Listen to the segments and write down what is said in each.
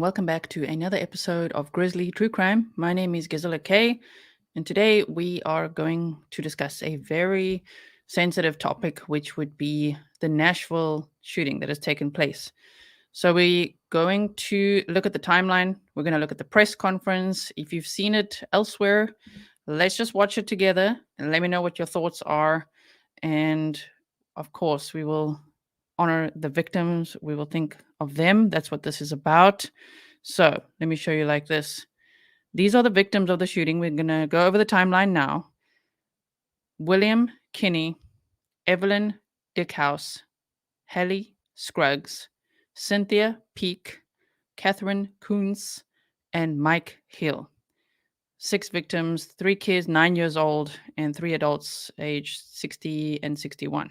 and welcome back to another episode of Grizzly True Crime. My name is Gisela Kay, and today we are going to discuss a very sensitive topic, which would be the Nashville shooting that has taken place. So, we're going to look at the timeline, we're going to look at the press conference. If you've seen it elsewhere, let's just watch it together and let me know what your thoughts are. And of course, we will honor the victims. We will think of them. That's what this is about. So let me show you like this. These are the victims of the shooting. We're going to go over the timeline now. William Kenney, Evelyn Dieckhaus, Hailey Scruggs, Cynthia Peak, Katherine Koonce, and Mike Hale. 6 victims, 3 kids, 9 years old, and 3 adults aged 60 and 61.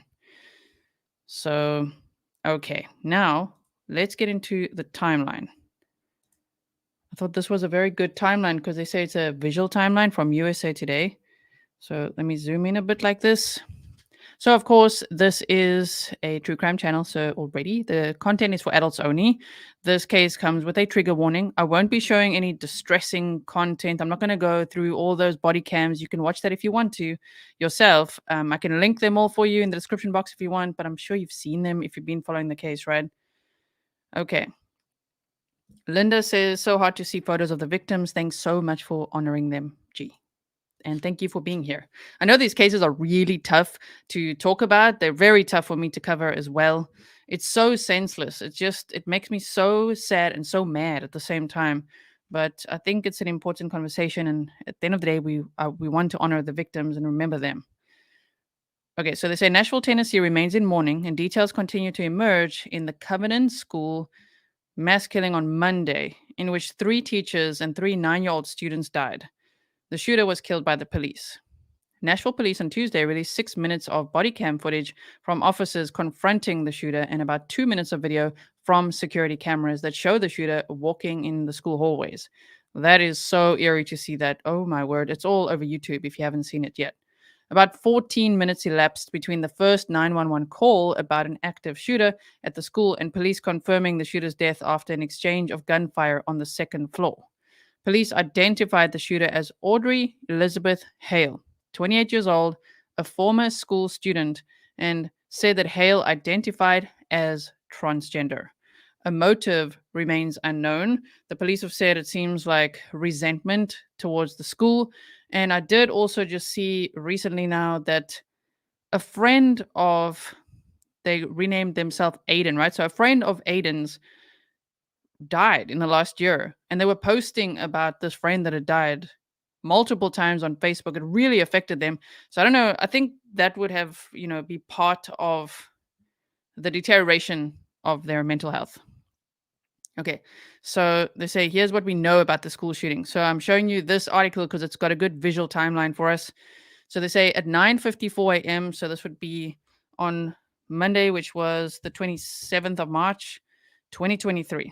So, okay, now let's get into the timeline. I thought this was a very good timeline because they say it's a visual timeline from USA Today. So let me zoom in a bit like this. So, of course, this is a true crime channel. So already the content is for adults only. This case comes with a trigger warning. I won't be showing any distressing content. I'm not going to go through all those body cams. You can watch that if you want to yourself. I can link them all for you in the description box if you want, but I'm sure you've seen them if you've been following the case, right? Okay. Linda says, so hard to see photos of the victims. Thanks so much for honoring them. Gee. And thank you for being here. I know these cases are really tough to talk about. They're very tough for me to cover as well. It's so senseless. It makes me so sad and so mad at the same time. But I think it's an important conversation. And at the end of the day, we want to honor the victims and remember them. Okay, so they say Nashville, Tennessee remains in mourning and details continue to emerge in the Covenant School mass killing on Monday, in which 3 teachers and 3 9-year-old students died. The shooter was killed by the police. Nashville police on Tuesday released 6 minutes of body cam footage from officers confronting the shooter and about 2 minutes of video from security cameras that show the shooter walking in the school hallways. That is so eerie to see that. Oh my word. It's all over YouTube if you haven't seen it yet. About 14 minutes elapsed between the first 911 call about an active shooter at the school and police confirming the shooter's death after an exchange of gunfire on the second floor. Police identified the shooter as Audrey Elizabeth Hale, 28 years old, a former school student, and said that Hale identified as transgender. A motive remains unknown. The police have said it seems like resentment towards the school. And I did also just see recently now that a friend of, they renamed themselves Aiden, right? So a friend of Aiden's died in the last year, and they were posting about this friend that had died multiple times on Facebook. It really affected them. So I don't know. I think that would have, be part of the deterioration of their mental health. Okay, so they say, here's what we know about the school shooting. So I'm showing you this article because it's got a good visual timeline for us. So they say at 9:54 a.m., so this would be on Monday, which was the 27th of March, 2023.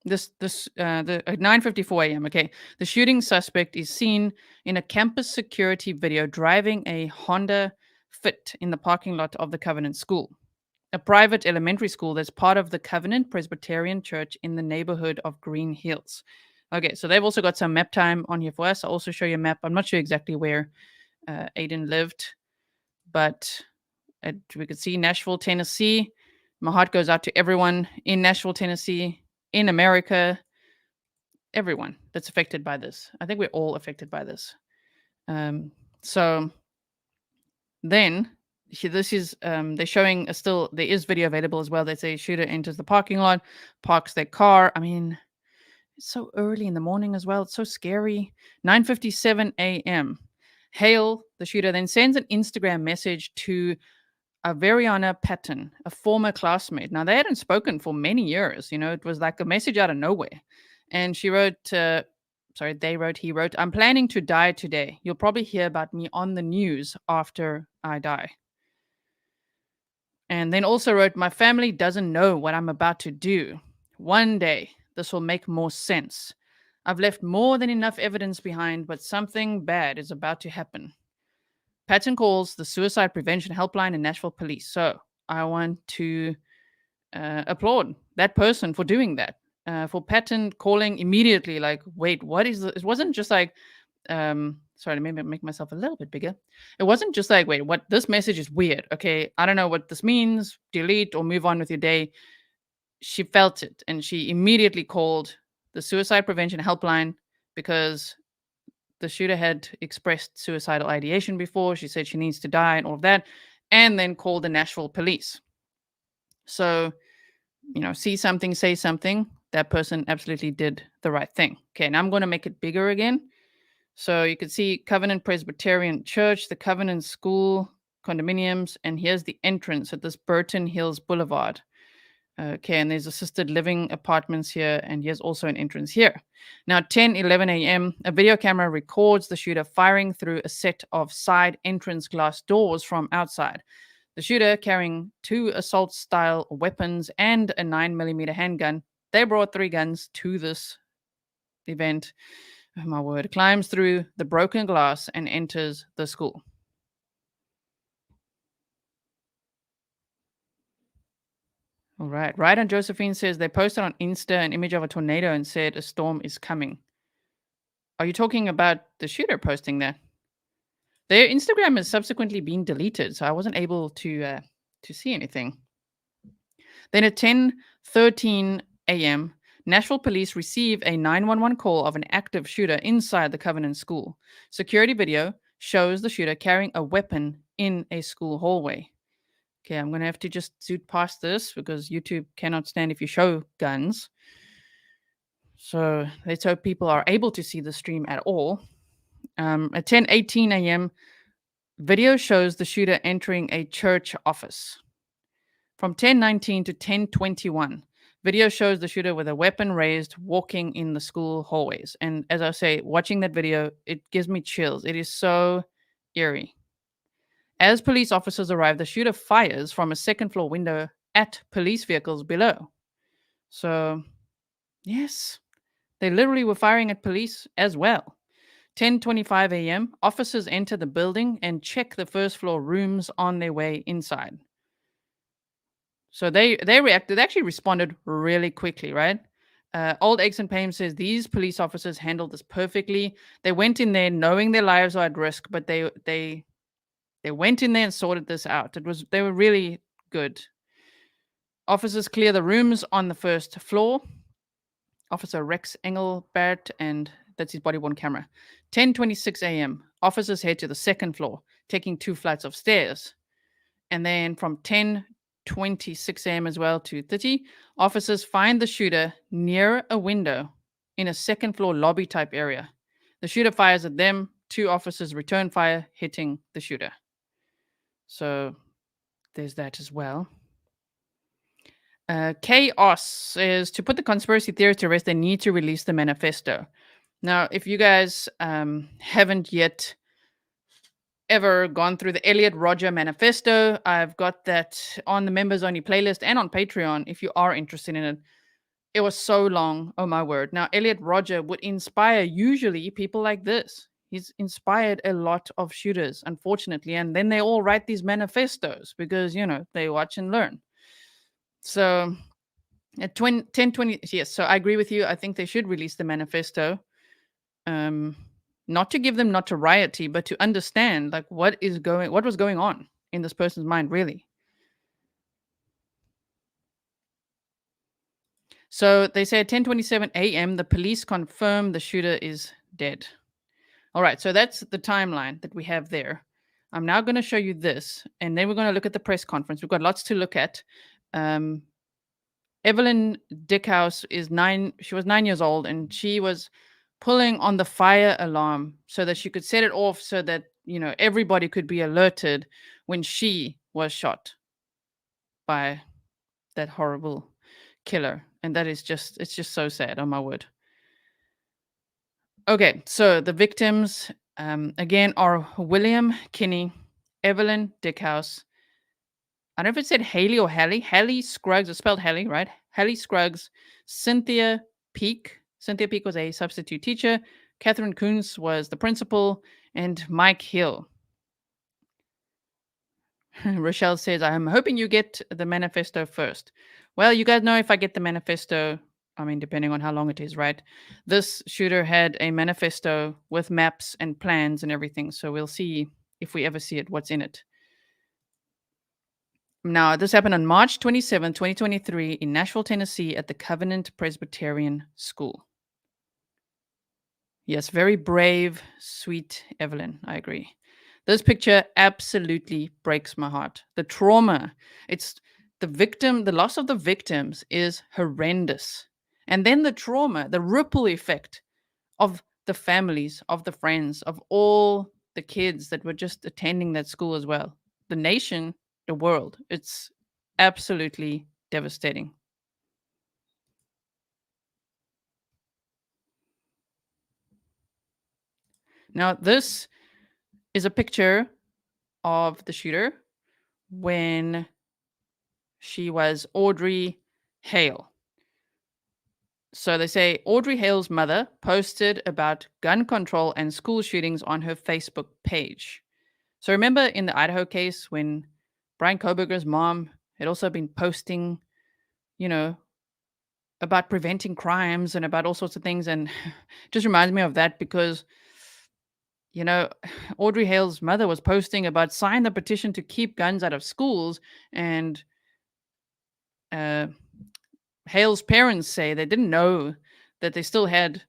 At 9:54 a.m. Okay, the shooting suspect is seen in a campus security video driving a Honda Fit in the parking lot of the Covenant School, a private elementary school that's part of the Covenant Presbyterian Church in the neighborhood of Green Hills. Okay, so they've also got some map time on here for us. I'll also show you a map. I'm not sure exactly where Aiden lived, but we could see Nashville, Tennessee. My heart goes out to everyone in Nashville, Tennessee, in America, everyone that's affected by this. I think we're all affected by this. So then this is they're showing there is video available as well. They say shooter enters the parking lot, parks their car. I mean, it's so early in the morning as well. It's so scary. 9:57 a.m. Hale, the shooter, then sends an Instagram message to Veriana Patton, a former classmate. Now, they hadn't spoken for many years. It was like a message out of nowhere. And he wrote, I'm planning to die today. You'll probably hear about me on the news after I die. And then also wrote, my family doesn't know what I'm about to do. One day, this will make more sense. I've left more than enough evidence behind, but something bad is about to happen. Patton calls the suicide prevention helpline in Nashville police. So I want to applaud that person for doing that. for Patton calling immediately, like, wait, what is this? It wasn't just like, sorry, let me make myself a little bit bigger. It wasn't just like, wait, what? This message is weird. Okay, I don't know what this means. Delete or move on with your day. She felt it and she immediately called the suicide prevention helpline because the shooter had expressed suicidal ideation before. She said she needs to die and all of that, and then called the Nashville police. So, see something, say something. That person absolutely did the right thing. Okay, now I'm going to make it bigger again. So you can see Covenant Presbyterian Church, the Covenant School, condominiums, and here's the entrance at this Burton Hills Boulevard. Okay, and there's assisted living apartments here, and here's also an entrance here. Now, 10:11 a.m., a video camera records the shooter firing through a set of side entrance glass doors from outside. The shooter, carrying 2 assault-style weapons and a 9mm handgun, they brought 3 guns to this event. Oh, my word, climbs through the broken glass and enters the school. All right. Right on Josephine says they posted on Insta an image of a tornado and said a storm is coming. Are you talking about the shooter posting that? Their Instagram has subsequently been deleted, so I wasn't able to see anything. Then at 10:13 a.m., Nashville police receive a 911 call of an active shooter inside the Covenant School. Security video shows the shooter carrying a weapon in a school hallway. Okay, I'm going to have to just zoot past this because YouTube cannot stand if you show guns. So let's hope people are able to see the stream at all. At 10:18 a.m., video shows the shooter entering a church office. From 10:19 to 10:21, video shows the shooter with a weapon raised walking in the school hallways. And as I say, watching that video, it gives me chills. It is so eerie. As police officers arrive, the shooter fires from a second floor window at police vehicles below. So, yes, they literally were firing at police as well. 10:25 a.m., officers enter the building and check the first floor rooms on their way inside. So they reacted. They actually responded really quickly, right? Old Eggs and Payne says these police officers handled this perfectly. They went in there knowing their lives are at risk, but they went in there and sorted this out. They were really good. Officers clear the rooms on the first floor. Officer Rex Engelbert, and that's his body-worn camera. 10:26 a.m. Officers head to the second floor, taking 2 flights of stairs. And then from 10:26 a.m. as well to 30, officers find the shooter near a window in a second floor lobby type area. The shooter fires at them. 2 officers return fire, hitting the shooter. So there's that as well. Chaos says to put the conspiracy theories to rest, they need to release the manifesto. Now, if you guys haven't yet ever gone through the Elliot Rodger manifesto, I've got that on the members only playlist and on Patreon if you are interested in it. It was so long. Oh my word. Now, Elliot Rodger would inspire usually people like this. He's inspired a lot of shooters, unfortunately, and then they all write these manifestos because, they watch and learn. So at 10:20, yes, so I agree with you. I think they should release the manifesto. Not to give them not to riot, but to understand like what was going on in this person's mind, really. So they say at 10:27 a.m. the police confirm the shooter is dead. All right, so that's the timeline that we have there. I'm now going to show you this, and then we're going to look at the press conference. We've got lots to look at. Evelyn Dieckhaus is 9. She was 9 years old, and she was pulling on the fire alarm so that she could set it off so that, everybody could be alerted when she was shot by that horrible killer. And that is it's just so sad. Oh my word. Okay, so the victims, again, are William Kenney, Evelyn Dieckhaus. I don't know if it said Hailey or Hailey. Hailey Scruggs, it's spelled Hailey, right? Hailey Scruggs, Cynthia Peak. Cynthia Peak was a substitute teacher. Katherine Koonce was the principal, and Mike Hill. Rochelle says, I'm hoping you get the manifesto first. Well, you guys know if I get the manifesto, I mean, depending on how long it is, right? This shooter had a manifesto with maps and plans and everything. So we'll see if we ever see it, what's in it. Now, this happened on March 27, 2023, in Nashville, Tennessee, at the Covenant Presbyterian School. Yes, very brave, sweet Evelyn. I agree. This picture absolutely breaks my heart. The trauma, it's the loss of the victims is horrendous. And then the trauma, the ripple effect of the families, of the friends, of all the kids that were just attending that school as well. The nation, the world. It's absolutely devastating. Now, this is a picture of the shooter when she was Audrey Hale. So they say Audrey Hale's mother posted about gun control and school shootings on her Facebook page. So remember in the Idaho case when Brian Koberger's mom had also been posting, you know, about preventing crimes and about all sorts of things. And just reminds me of that because, Audrey Hale's mother was posting about sign the petition to keep guns out of schools. And uh, Hale's parents say they didn't know that they still had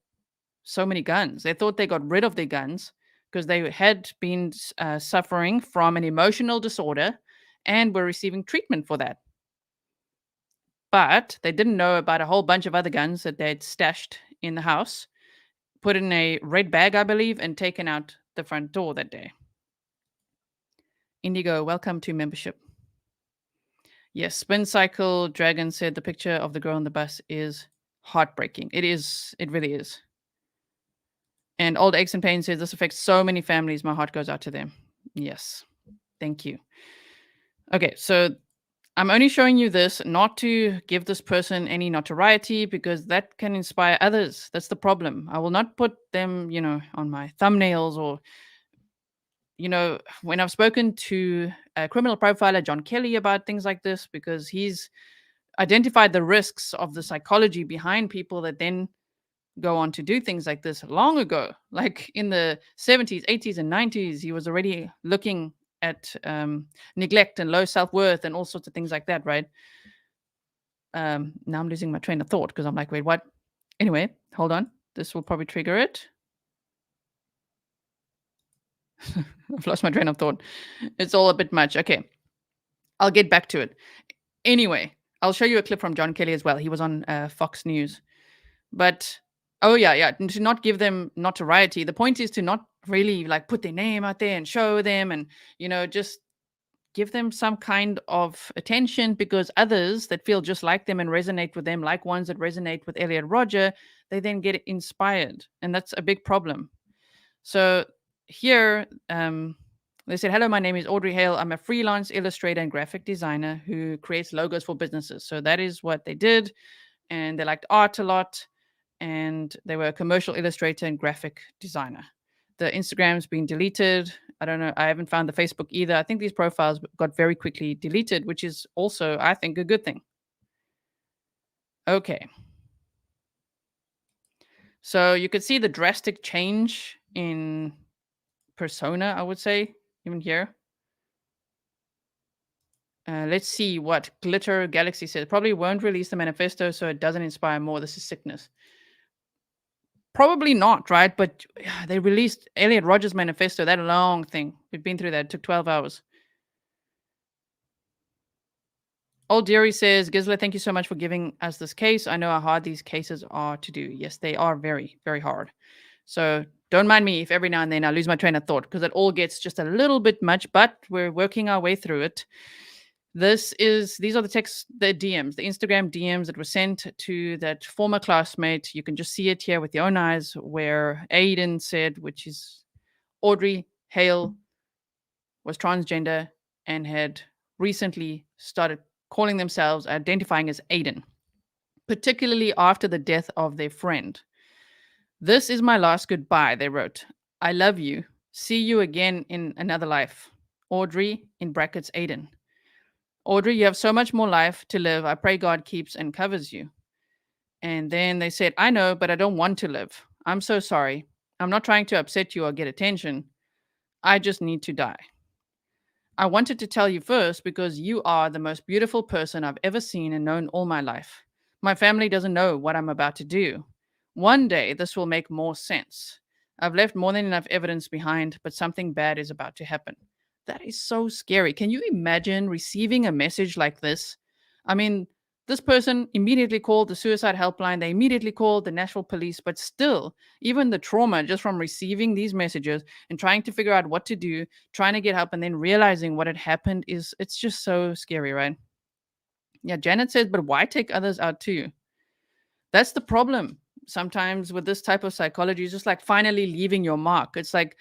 so many guns. They thought they got rid of their guns because they had been suffering from an emotional disorder and were receiving treatment for that. But they didn't know about a whole bunch of other guns that they'd stashed in the house, put in a red bag, I believe, and taken out the front door that day. Indigo, welcome to membership. Yes, Spin Cycle Dragon said the picture of the girl on the bus is heartbreaking. It is. It really is. And Old Aches and Pain says this affects so many families. My heart goes out to them. Yes. Thank you. Okay, so I'm only showing you this not to give this person any notoriety because that can inspire others. That's the problem. I will not put them, on my thumbnails or, when I've spoken to a criminal profiler, John Kenney, about things like this, because he's identified the risks of the psychology behind people that then go on to do things like this long ago. Like in the 70s, 80s, and 90s, he was already looking at neglect and low self-worth and all sorts of things like that, right? Now I'm losing my train of thought because I'm like, wait, what? Anyway, hold on. This will probably trigger it. I've lost my train of thought. It's all a bit much. Okay. I'll get back to it. Anyway, I'll show you a clip from John Kenney as well. He was on Fox News. But, oh, yeah. To not give them notoriety. The point is to not really like put their name out there and show them and, just give them some kind of attention because others that feel just like them and resonate with them, like ones that resonate with Elliot Rodger, they then get inspired. And that's a big problem. So here, they said, hello, my name is Audrey Hale. I'm a freelance illustrator and graphic designer who creates logos for businesses. So that is what they did. And they liked art a lot. And they were a commercial illustrator and graphic designer. The Instagram's been deleted. I don't know. I haven't found the Facebook either. I think these profiles got very quickly deleted, which is also, I think, a good thing. Okay. So you could see the drastic change in persona, I would say, even here. Let's see what Glitter Galaxy says. Probably won't release the manifesto, so it doesn't inspire more. This is sickness. Probably not, right? But they released Elliot Rodger's manifesto, that long thing. We've been through that. It took 12 hours. Old Deary says, Gisela, thank you so much for giving us this case. I know how hard these cases are to do. Yes, they are very, very hard. So don't mind me if every now and then I lose my train of thought because it all gets just a little bit much, but we're working our way through it. These are the DMs, the Instagram DMs that were sent to that former classmate. You can just see it here with your own eyes where Aiden said, which is Audrey Hale was transgender and had recently started calling themselves, identifying as Aiden, particularly after the death of their friend. This is my last goodbye, they wrote. I love you. See you again in another life. Audrey, in brackets, Aiden. Audrey, you have so much more life to live. I pray God keeps and covers you. And then they said, I know, but I don't want to live. I'm so sorry. I'm not trying to upset you or get attention. I just need to die. I wanted to tell you first because you are the most beautiful person I've ever seen and known all my life. My family doesn't know what I'm about to do. One day this will make more sense. I've left more than enough evidence behind, but something bad is about to happen. That is so scary. Can you imagine receiving a message like this? I mean, this person immediately called the suicide helpline, they immediately called the Nashville police, but still, even the trauma just from receiving these messages and trying to figure out what to do, trying to get help, and then realizing what had happened it's just so scary, right? Yeah, Janet says, but why take others out too? That's the problem. Sometimes with this type of psychology, it's just like finally leaving your mark. It's like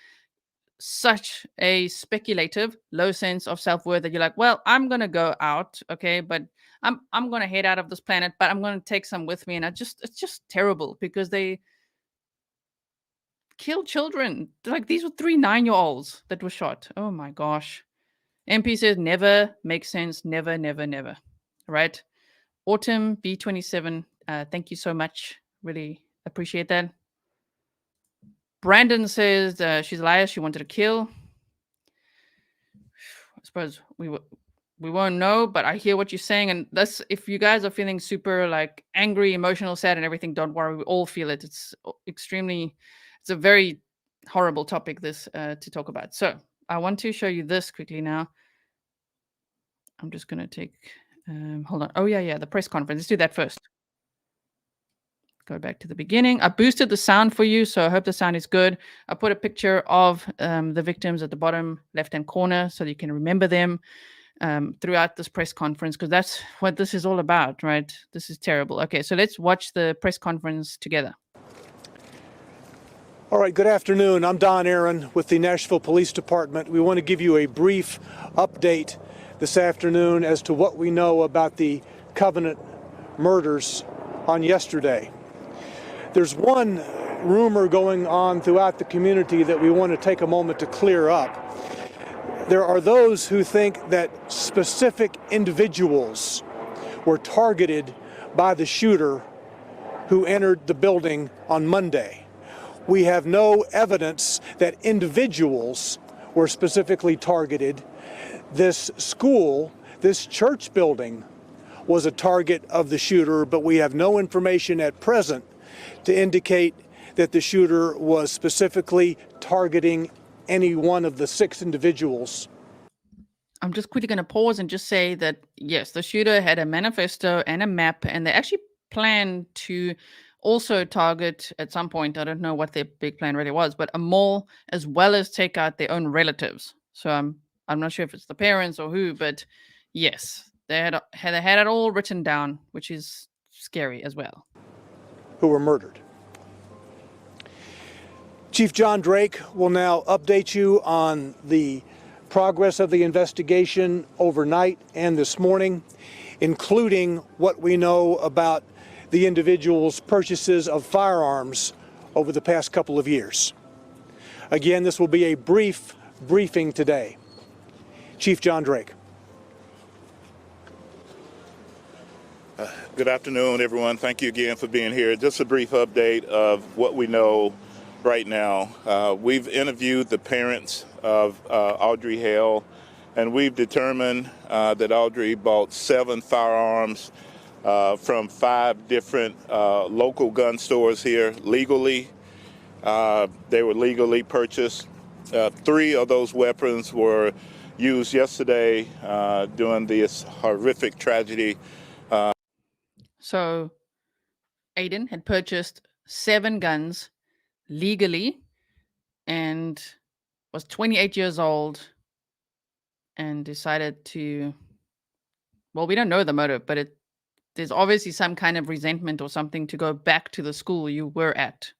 such a speculative, low sense of self-worth that you're like, well, I'm gonna go out, okay, but I'm gonna head out of this planet, but I'm gonna take some with me. And it's just terrible because they kill children. Like these were 3 9-year-olds that were shot. Oh my gosh. MP says never makes sense. Never, never, never. Right? Autumn B27. Thank you so much. Really appreciate that. Brandon says she's a liar. She wanted to kill. I suppose we won't know, but I hear what you're saying. And that's, if you guys are feeling super like angry, emotional, sad, and everything, don't worry. We all feel it. It's a very horrible topic, this to talk about. So I want to show you this quickly now. I'm just going to take, hold on. Oh, yeah, the press conference. Let's do that first. Go back to the beginning. I boosted the sound for you, so I hope the sound is good. I put a picture of the victims at the bottom left-hand corner so that you can remember them throughout this press conference, because that's what this is all about, right? This is terrible. Okay, so let's watch the press conference together. All right, good afternoon. I'm Don Aaron with the Nashville Police Department. We want to give you a brief update this afternoon as to what we know about the Covenant murders on yesterday. There's one rumor going on throughout the community that we want to take a moment to clear up. There are those who think that specific individuals were targeted by the shooter who entered the building on Monday. We have no evidence that individuals were specifically targeted. This school, this church building, was a target of the shooter, but we have no information at present to indicate that the shooter was specifically targeting any one of the 6 individuals. I'm just quickly going to pause and just say that, yes, the shooter had a manifesto and a map, and they actually planned to also target at some point, I don't know what their big plan really was, but a mall, as well as take out their own relatives. So I'm not sure if it's the parents or who, but yes, they had it all written down, which is scary as well. Who were murdered. Chief John Drake will now update you on the progress of the investigation overnight and this morning, including what we know about the individual's purchases of firearms over the past couple of years. Again, this will be a brief briefing today. Chief John Drake. Good afternoon, everyone. Thank you again for being here. Just a brief update of what we know right now. We've interviewed the parents of Audrey Hale, and we've determined that Audrey bought 7 firearms from 5 different local gun stores here legally. They were legally purchased. 3 of those weapons were used yesterday during this horrific tragedy. So Aiden had purchased 7 guns legally and was 28 years old and decided to, well, we don't know the motive, but there's obviously some kind of resentment or something to go back to the school you were at,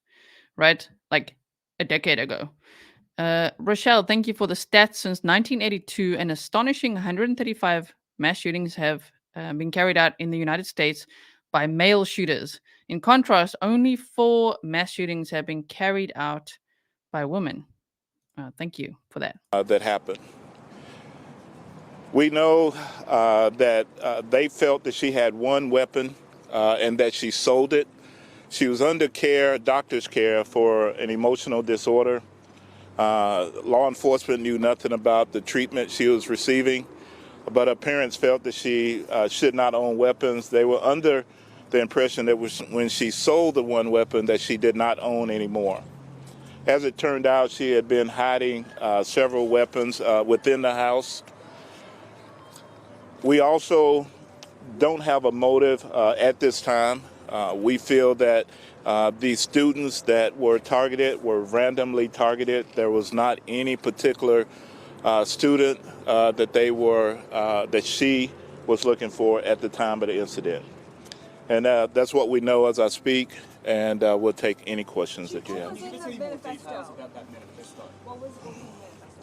right? Like a decade ago. Rochelle, thank you for the stats. Since 1982, an astonishing 135 mass shootings have been carried out in the United States by male shooters. In contrast, only 4 mass shootings have been carried out by women. Thank you for that. That happened. We know that they felt that she had one weapon and that she sold it. She was under care, doctor's care, for an emotional disorder. Law enforcement knew nothing about the treatment she was receiving, but her parents felt that she should not own weapons. They were under the impression that when she sold the one weapon that she did not own anymore. As it turned out, she had been hiding several weapons within the house. We also don't have a motive at this time. We feel that these students that were targeted were randomly targeted. There was not any particular student that she was looking for at the time of the incident. And that's what we know as I speak, and we'll take any questions that you have.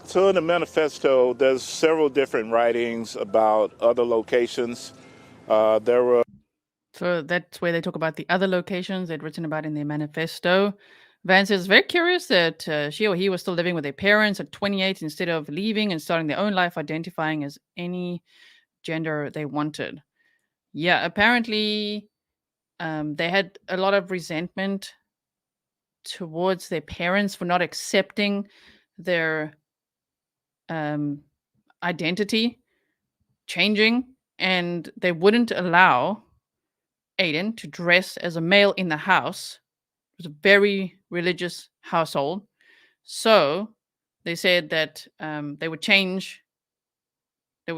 So in the manifesto, there's several different writings about other locations. There were. So that's where they talk about the other locations they'd written about in their manifesto. Vance is very curious that she or he was still living with their parents at 28 instead of leaving and starting their own life, identifying as any gender they wanted. Yeah, apparently they had a lot of resentment towards their parents for not accepting their identity changing, and they wouldn't allow Aiden to dress as a male in the house. It was a very religious household. So they said that they would change. They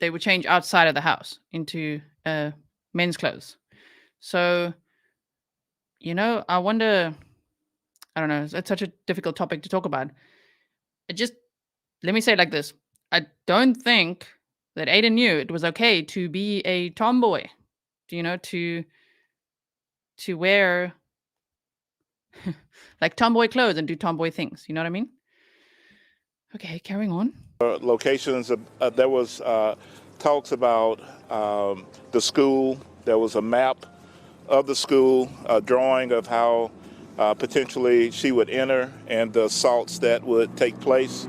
would change outside of the house into men's clothes. So, I wonder. I don't know. It's such a difficult topic to talk about. Let me say it like this: I don't think that Aiden knew it was okay to be a tomboy. To wear like tomboy clothes and do tomboy things. You know what I mean? Okay, carrying on. Locations, there was talks about the school. There was a map of the school, a drawing of how potentially she would enter and the assaults that would take place.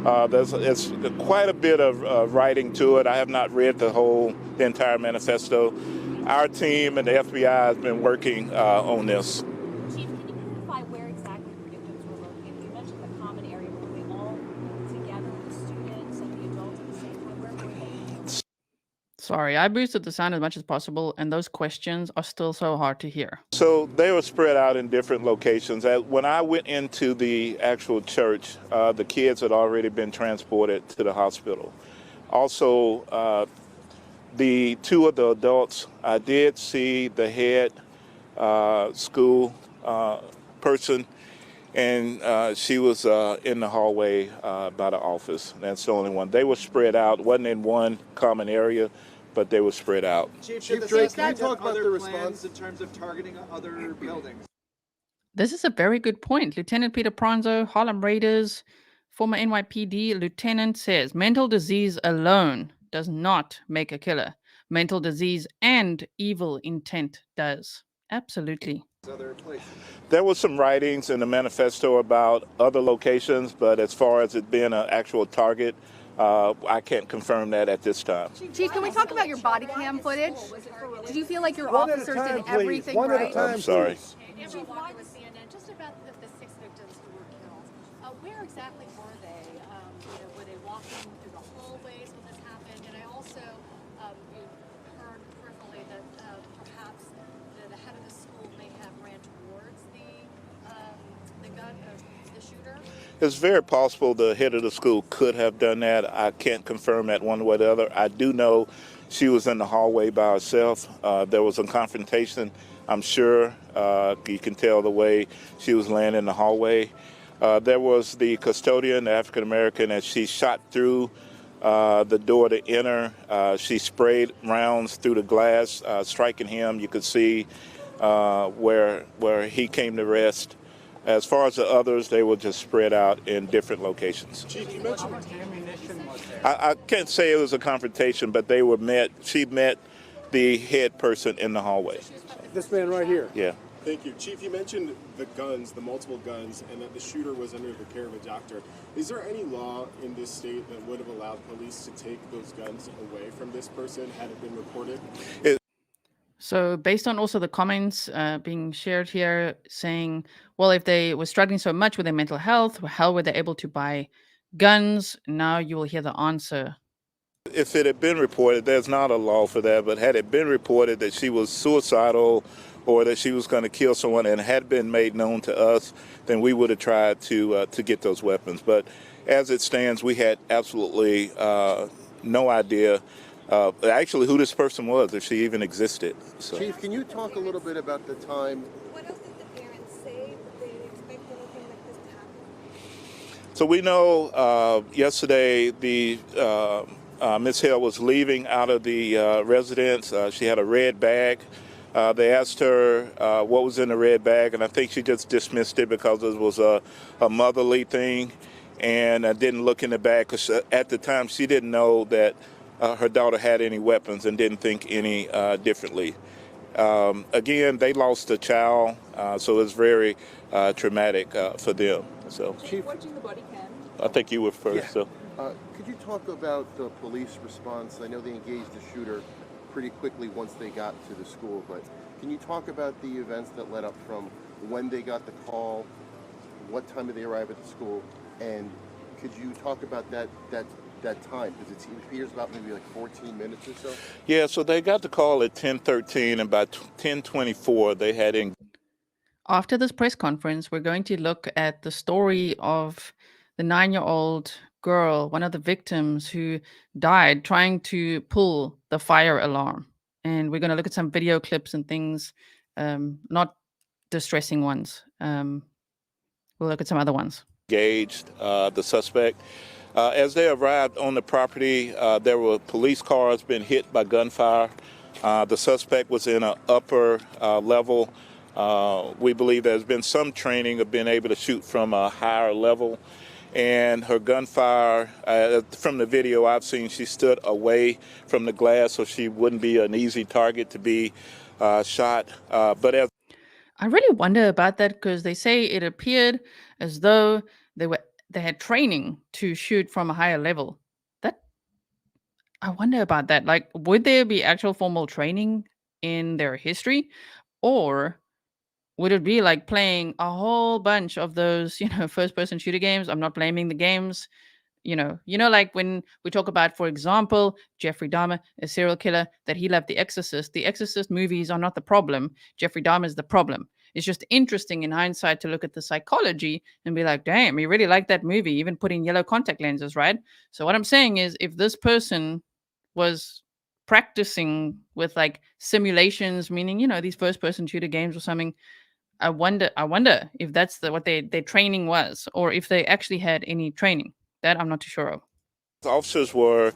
There's quite a bit of writing to it. I have not read the entire manifesto. Our team and the FBI has been working on this. Chief, can you clarify where exactly the victims were located? You mentioned the common area. Were they all together, the students and the adults at the same time? Where were they? Sorry, I boosted the sound as much as possible, and those questions are still so hard to hear. So they were spread out in different locations. When I went into the actual church, the kids had already been transported to the hospital. Also, the two of the adults, I did see the head school person, and she was in the hallway by the office. That's the only one. They were spread out. Wasn't in one common area, but they were spread out. Chief Drake, can you talk about the response in terms of targeting other buildings? This is a very good point. Lieutenant Peter Pranzo, Harlem Raiders, former NYPD lieutenant, says mental disease alone does not make a killer. Mental disease and evil intent does. Absolutely. Other places. There was some writings in the manifesto about other locations, but as far as it being an actual target, I can't confirm that at this time. Chief, can we talk about your body cam footage? Did you feel like your officers did everything right? I'm sorry. Chief, live with CNN, just about the 6 victims who were killed. Where exactly were they? Were they walking through the hallways when this happened? And I also heard peripherally that perhaps the head of the school may have ran towards the shooter. It's very possible the head of the school could have done that. I can't confirm that one way or the other. I do know she was in the hallway by herself. There was a confrontation, I'm sure. You can tell the way she was laying in the hallway. There was the custodian, the African-American, as she shot through the door to enter. She sprayed rounds through the glass, striking him. You could see where he came to rest. As far as the others, they were just spread out in different locations. Chief, you mentioned ammunition was there. I can't say it was a confrontation, but they were met. She met the head person in the hallway. This man right here. Yeah. Thank you. Chief, you mentioned the guns, the multiple guns, and that the shooter was under the care of a doctor. Is there any law in this state that would have allowed police to take those guns away from this person had it been reported? So, based on also the comments being shared here, saying, well, if they were struggling so much with their mental health, how were they able to buy guns? Now you will hear the answer. If it had been reported, there's not a law for that, but had it been reported that she was suicidal or that she was going to kill someone and had been made known to us, then we would have tried to get those weapons. But as it stands, we had absolutely no idea actually who this person was, if she even existed. So. Chief, can you talk a little bit about the time? What else did the parents say? Did they expect anything like this to happen? So we know yesterday the Ms. Hale was leaving out of the residence. She had a red bag. They asked her what was in the red bag, and I think she just dismissed it because it was a motherly thing, and didn't look in the bag because at the time she didn't know that her daughter had any weapons and didn't think any differently. Again, they lost a child, so it's very traumatic for them. So, Chief, Watching the body cam. I think you were first. Yeah. So. Could you talk about the police response? I know they engaged the shooter pretty quickly once they got to the school, but can you talk about the events that led up from when they got the call, what time did they arrive at the school, and could you talk about that time? Because it appears about maybe like 14 minutes or so. Yeah, so they got the call at 10:13, and by 10:24 they had in. After this press conference, we're going to look at the story of the 9-year-old girl, one of the victims who died trying to pull the fire alarm. And we're going to look at some video clips and things, not distressing ones. We'll look at some other ones. Engaged the suspect. As they arrived on the property, there were police cars being hit by gunfire. The suspect was in an upper level. We believe there's been some training of being able to shoot from a higher level. And her gunfire, from the video I've seen, she stood away from the glass so she wouldn't be an easy target to be shot. But as I really wonder about that because they say it appeared as though they had training to shoot from a higher level. I wonder about that. Like, would there be actual formal training in their history, or would it be like playing a whole bunch of those, first-person shooter games? I'm not blaming the games. Like when we talk about, for example, Jeffrey Dahmer, a serial killer, that he left The Exorcist. The Exorcist movies are not the problem. Jeffrey Dahmer is the problem. It's just interesting in hindsight to look at the psychology and be like, damn, you really like that movie, even putting yellow contact lenses, right? So what I'm saying is, if this person was practicing with like simulations, meaning, these first-person shooter games or something, I wonder if that's what their training was, or if they actually had any training. That I'm not too sure of. officers were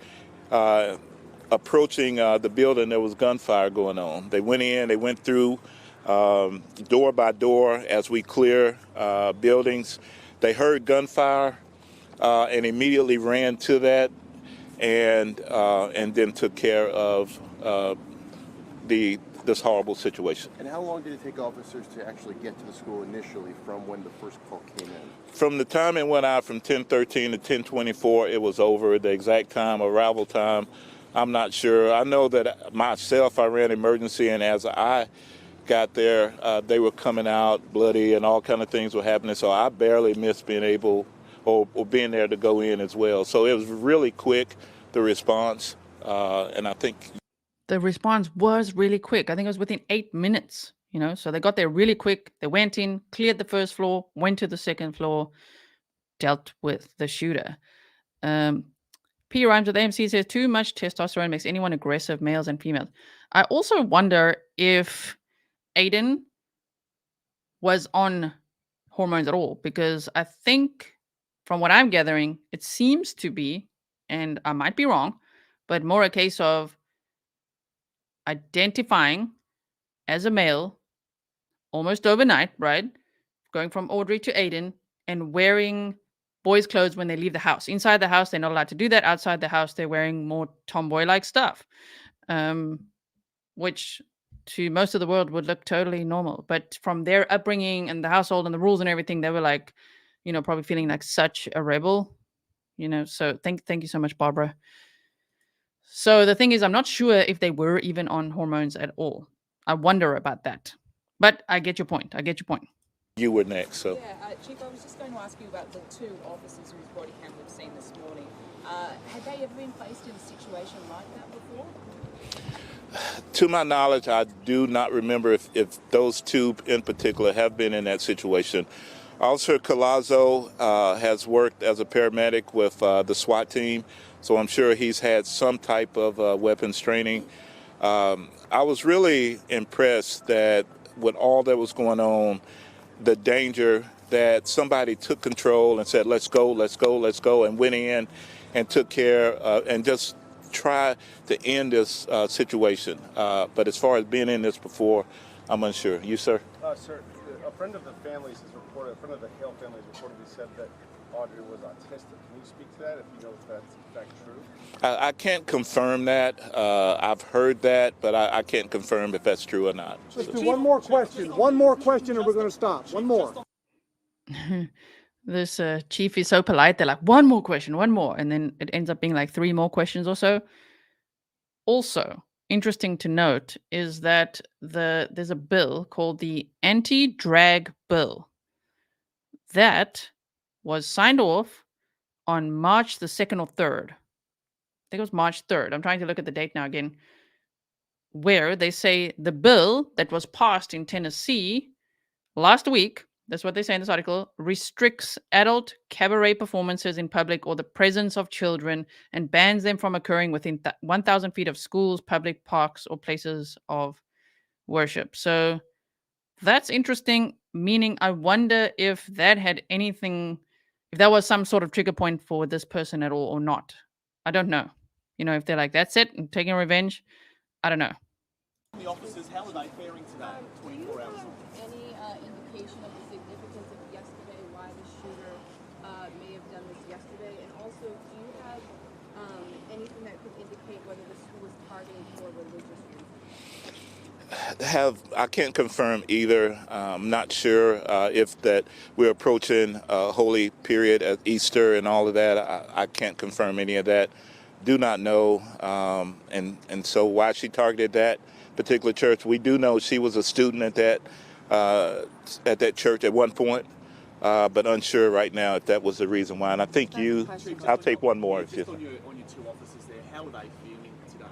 approaching the building, there was gunfire going on. They went in, they went through door by door as we clear buildings. They heard gunfire and immediately ran to that and then took care of this horrible situation. And how long did it take officers to actually get to the school initially from when the first call came in? From the time it went out from 10:13 to 10:24, it was over. The exact time, arrival time, I'm not sure. I know that myself, I ran emergency, and as I got there, they were coming out bloody and all kind of things were happening. So I barely missed being able or being there to go in as well. So it was really quick, the response, and I think the response was really quick. I think it was within 8 minutes, so they got there really quick. They went in, cleared the first floor, went to the second floor, dealt with the shooter. P. Rhymes with AMC says, too much testosterone makes anyone aggressive, males and females. I also wonder if Aiden was on hormones at all, because I think from what I'm gathering, it seems to be, and I might be wrong, but more a case of identifying as a male almost overnight, right? Going from Audrey to Aiden and wearing boys' clothes when they leave the house. Inside the house, they're not allowed to do that. Outside the house, they're wearing more tomboy-like stuff, which to most of the world would look totally normal. But from their upbringing and the household and the rules and everything, they were like, probably feeling like such a rebel, So thank you so much, Barbara. So the thing is, I'm not sure if they were even on hormones at all. I wonder about that. But I get your point. You were next, so. Yeah, Chief, I was just going to ask you about the two officers whose body cam we've seen this morning. Had they ever been placed in a situation like that before? To my knowledge, I do not remember if those two in particular have been in that situation. Officer Collazo has worked as a paramedic with the SWAT team, so I'm sure he's had some type of weapons training. I was really impressed that with all that was going on, the danger that somebody took control and said, let's go, and went in and took care and just try to end this situation. But as far as being in this before, I'm unsure. You, sir? Sir, a friend of the families has reported, a friend of the Hale family has reportedly said that Audrey was autistic. Can you speak to that if you know if that's in fact true? I can't confirm that. I've heard that, but I can't confirm if that's true or not. Let's do one more question, and we're going to stop. One more. This chief is so polite. They're like, one more question, and then it ends up being like 3 more questions or so. Also, interesting to note is that there's a bill called the Anti-Drag Bill that was signed off on March the 2nd or 3rd. I think it was March 3rd. I'm trying to look at the date now again. Where they say the bill that was passed in Tennessee last week, that's what they say in this article, restricts adult cabaret performances in public or the presence of children and bans them from occurring within 1,000 feet of schools, public parks, or places of worship. So that's interesting, meaning I wonder if that had anything, if that was some sort of trigger point for this person at all or not. I don't know. If they're like, that's it, and taking revenge, I don't know. The officers, how are they faring today, 24 hours? Any indication of the significance of yesterday, why the shooter may have done this yesterday? And also, do you have anything that could indicate whether the school was targeted for religious reasons? I can't confirm either. I'm not sure if that we're approaching a holy period at Easter and all of that. I can't confirm any of that. Do not know. And so why she targeted that particular church, we do know she was a student at that church at one point, but unsure right now if that was the reason why. And I think I'll take one more. Just on your 2 officers there, how are they feeling today?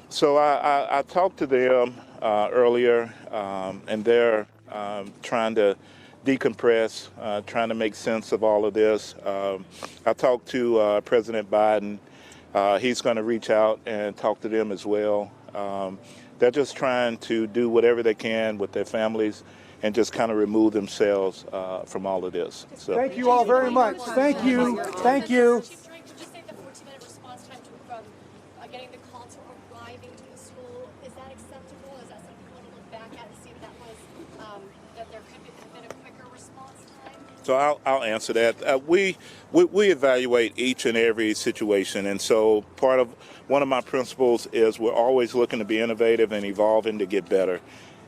So I talked to them earlier, and they're trying to decompress, trying to make sense of all of this. I talked to President Biden. He's going to reach out and talk to them as well. They're just trying to do whatever they can with their families and just kind of remove themselves from all of this. So Thank you all very much. Thank you. Thank you. Chief, would you say the 14-minute response time from getting the call to arriving to the school, is that acceptable? Is that something you want to look back at and see that there could have been a quicker response time? So I'll answer that. We evaluate each and every situation, and so one of my principles is we're always looking to be innovative and evolving to get better.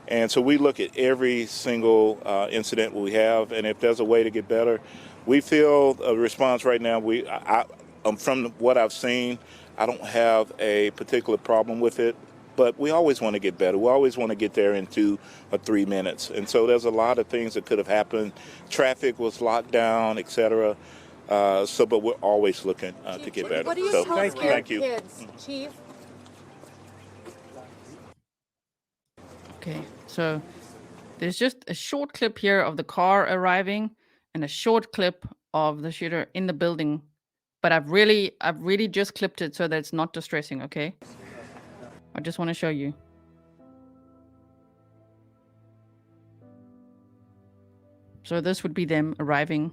And so we look at every single incident we have, and if there's a way to get better, we feel a response right now. From what I've seen, I don't have a particular problem with it, but we always want to get better. We always want to get there in 2 or 3 minutes. And so there's a lot of things that could have happened. Traffic was locked down, et cetera. But we're always looking to get better. What do you So tell thank you. kids, Chief? Okay, so there's just a short clip here of the car arriving and a short clip of the shooter in the building, but I've really just clipped it so that it's not distressing, okay? I just want to show you. So this would be them arriving.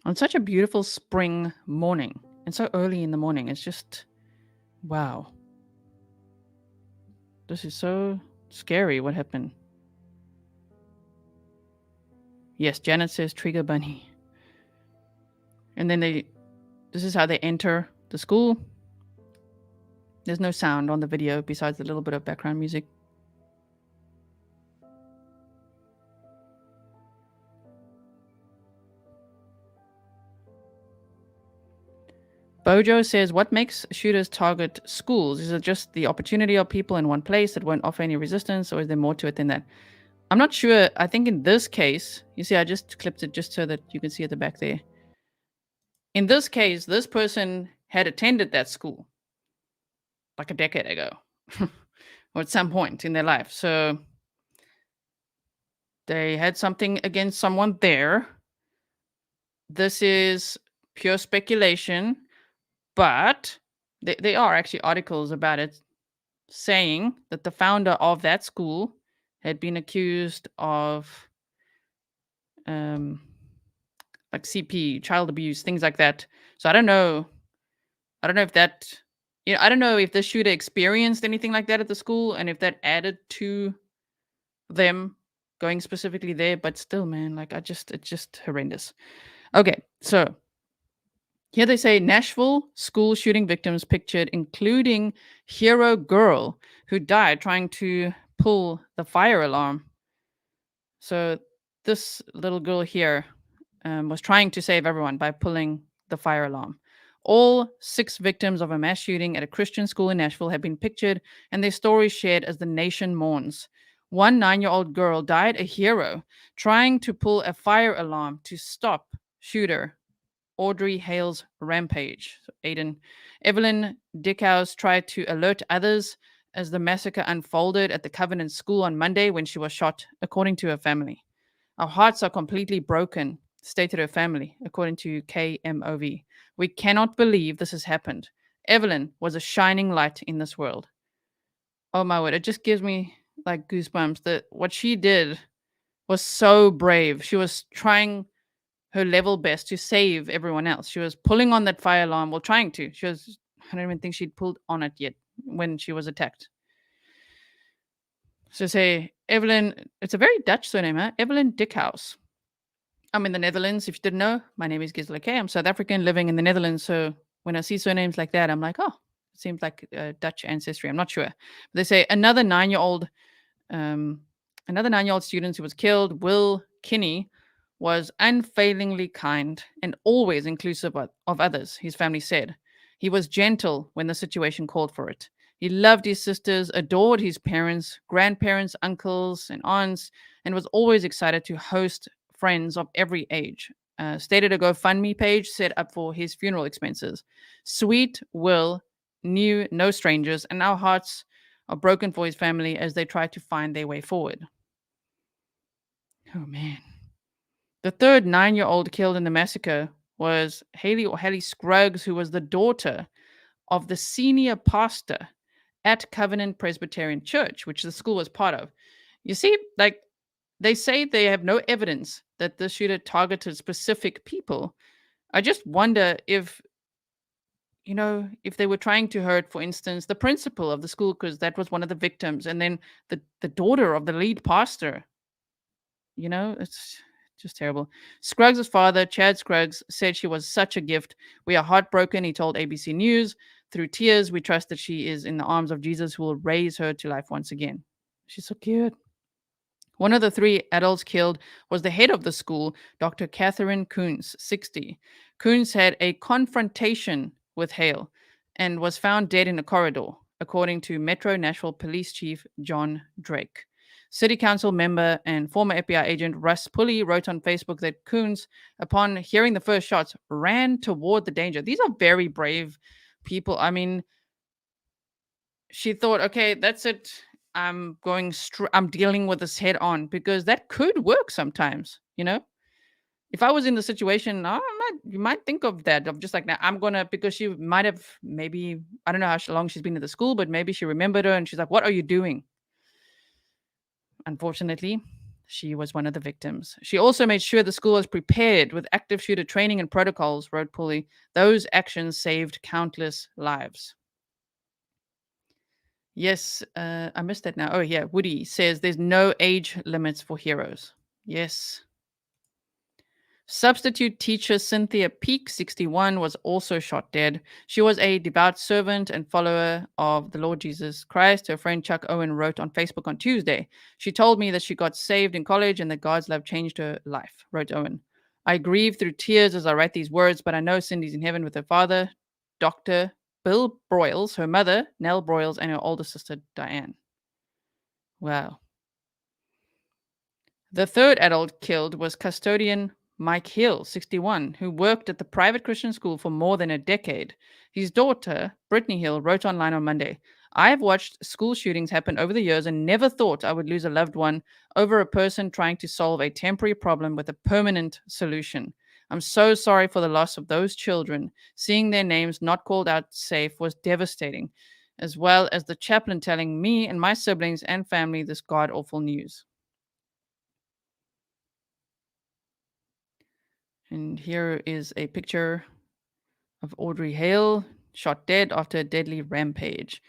On such a beautiful spring morning and so early in the morning. It's just, wow. This is so scary what happened. Yes, Janet says trigger bunny. And then this is how they enter the school. There's no sound on the video besides a little bit of background music. Bojo says, what makes shooters target schools? Is it just the opportunity of people in one place that won't offer any resistance, or is there more to it than that? I'm not sure. I think in this case, you see, I just clipped it just so that you can see at the back there. In this case, this person had attended that school like a decade ago or at some point in their life. So they had something against someone there. This is pure speculation, but there are actually articles about it saying that the founder of that school had been accused of like CP, child abuse, things like that. So I don't know if that, I don't know if the shooter experienced anything like that at the school and if that added to them going specifically there. But still, man, like it's just horrendous. Okay, so here they say Nashville school shooting victims pictured, including hero girl who died trying to pull the fire alarm. So this little girl here was trying to save everyone by pulling the fire alarm. All 6 victims of a mass shooting at a Christian school in Nashville have been pictured and their stories shared as the nation mourns. One 9-year-old girl died a hero trying to pull a fire alarm to stop shooter Audrey Hale's rampage. So Aiden. Evelyn Dieckhaus tried to alert others as the massacre unfolded at the Covenant School on Monday when she was shot, according to her family. Our hearts are completely broken, stated her family, according to KMOV. We cannot believe this has happened. Evelyn was a shining light in this world. Oh my word, it just gives me like goosebumps that what she did was so brave. She was trying her level best to save everyone else. She was pulling on that fire alarm, well, trying to. I don't even think she'd pulled on it yet when she was attacked. So say, Evelyn, it's a very Dutch surname, huh? Evelyn Dieckhaus. I'm in the Netherlands. If you didn't know, my name is Gisela K. I'm South African living in the Netherlands. So when I see surnames like that, I'm like, oh, it seems like Dutch ancestry. I'm not sure. But they say another 9-year-old student who was killed, Will Kenney, was unfailingly kind and always inclusive of others, his family said. He was gentle when the situation called for it. He loved his sisters, adored his parents, grandparents, uncles, and aunts, and was always excited to host friends of every age. Stated a GoFundMe page set up for his funeral expenses. Sweet Will knew no strangers, and our hearts are broken for his family as they try to find their way forward. Oh, man. The third 9-year-old killed in the massacre was Hailey Scruggs, who was the daughter of the senior pastor at Covenant Presbyterian Church, which the school was part of. You see, like, they say they have no evidence that the shooter targeted specific people. I just wonder if they were trying to hurt, for instance, the principal of the school, because that was one of the victims, and then the daughter of the lead pastor. It's just terrible. Scruggs' father, Chad Scruggs, said she was such a gift. We are heartbroken, he told ABC News. Through tears, we trust that she is in the arms of Jesus, who will raise her to life once again. She's so cute. One of the 3 adults killed was the head of the school, Dr. Katherine Koonce, 60. Koonce had a confrontation with Hale and was found dead in a corridor, according to Metro Nashville Police Chief John Drake. City Council member and former FBI agent Russ Pulley wrote on Facebook that Koonce, upon hearing the first shots, ran toward the danger. These are very brave people. I mean, she thought, okay, that's it. I'm dealing with this head on, because that could work sometimes, If I was in the situation, you might think of that, of just like, now I'm going to, because she might have maybe, I don't know how long she's been in the school, but maybe she remembered her and she's like, what are you doing? Unfortunately, she was one of the victims. She also made sure the school was prepared with active shooter training and protocols, wrote Pulley. Those actions saved countless lives. Yes, I missed that now. Oh, yeah. Woody says there's no age limits for heroes. Yes. Substitute teacher Cynthia Peak, 61, was also shot dead. She was a devout servant and follower of the Lord Jesus Christ. Her friend Chuck Owen wrote on Facebook on Tuesday. She told me that she got saved in college and that God's love changed her life, wrote Owen. I grieve through tears as I write these words, but I know Cindy's in heaven with her Father. Dr. Bill Broyles, her mother, Nell Broyles, and her older sister, Diane. Wow. The third adult killed was custodian Mike Hill, 61, who worked at the private Christian school for more than a decade. His daughter, Brittany Hill, wrote online on Monday, "I have watched school shootings happen over the years and never thought I would lose a loved one over a person trying to solve a temporary problem with a permanent solution. I'm so sorry for the loss of those children. Seeing their names not called out safe was devastating, as well as the chaplain telling me and my siblings and family this god-awful news." And here is a picture of Audrey Hale, shot dead after a deadly rampage.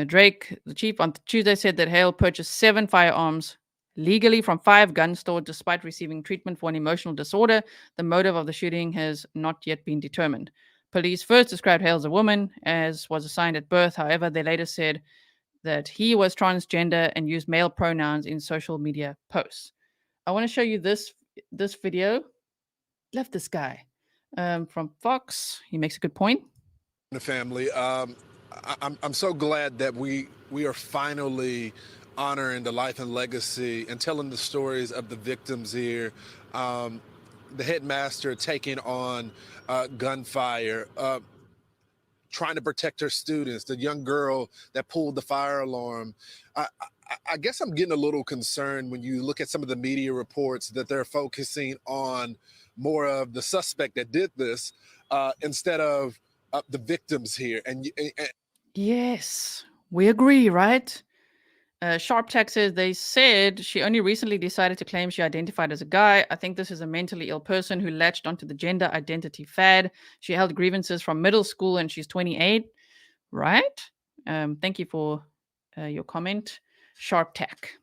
Drake, the chief, on Tuesday said that Hale purchased 7 firearms legally from 5 gun stores despite receiving treatment for an emotional disorder. The motive of the shooting has not yet been determined. Police first described Hale as a woman, as was assigned at birth. However, they later said that he was transgender and used male pronouns in social media posts. I want to show you this video. Love this guy from Fox. He makes a good point. The family. I'm so glad that we are finally honoring the life and legacy and telling the stories of the victims here. The headmaster taking on gunfire, trying to protect her students, the young girl that pulled the fire alarm. I guess I'm getting a little concerned when you look at some of the media reports that they're focusing on more of the suspect that did this instead of the victims here. And yes, we agree, right? Sharp Tech says they said she only recently decided to claim she identified as a guy. I think this is a mentally ill person who latched onto the gender identity fad. She held grievances from middle school and she's 28, right? Thank you for your comment, Sharp Tech.